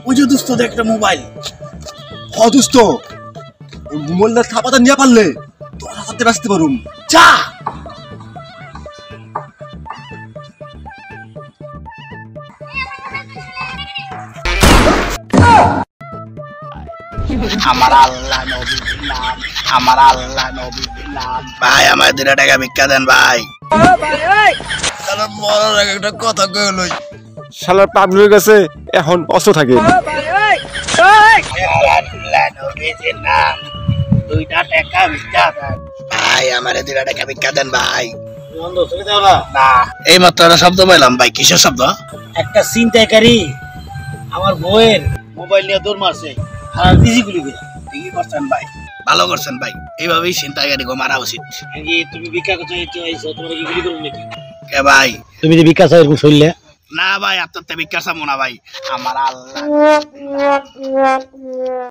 ওই যে দোস্ত দেখ একটা মোবাইল। দোস্ত ওই মোবাইলটা থাপাতা নিয়ে পারলে তোর হাতে বাঁচতে পারুম। যা আমার আল্লাহ নবীর নাম, আমার আল্লাহ নবীর নাম। ভাই আমার 2 টাকা ভিক্ষা দেন ভাই। মরার আগে একটা কথা কয়ে লই। শালার পাগল হয়ে গেছে, এখন অস্ত্র থাকে। ভাই আমার 2 টাকা ভিক্ষা দেন ভাই। না এই মাত্র একটা শব্দ পাইলাম ভাই। কিসের শব্দ? একটা ছিনতাইকারী আমার বউয়ের মোবাইল নিয়ে দৌড় মারছে আর বিজি গুলি করে। ঠিকই করছেন ভাই, ভালো করছেন ভাই। এইভাবেই ছিনতাইকারী গো মারা উচিত। তুমি ভিক্ষা চাইছো, তোমার কি গুলি করুন নাকি? কে ভাই তুমি যে ভিক্ষা চাই এরকম শুনলে? না ভাই আপনার তো ভিক্ষা চাবো না ভাই। আমার আল্লাহ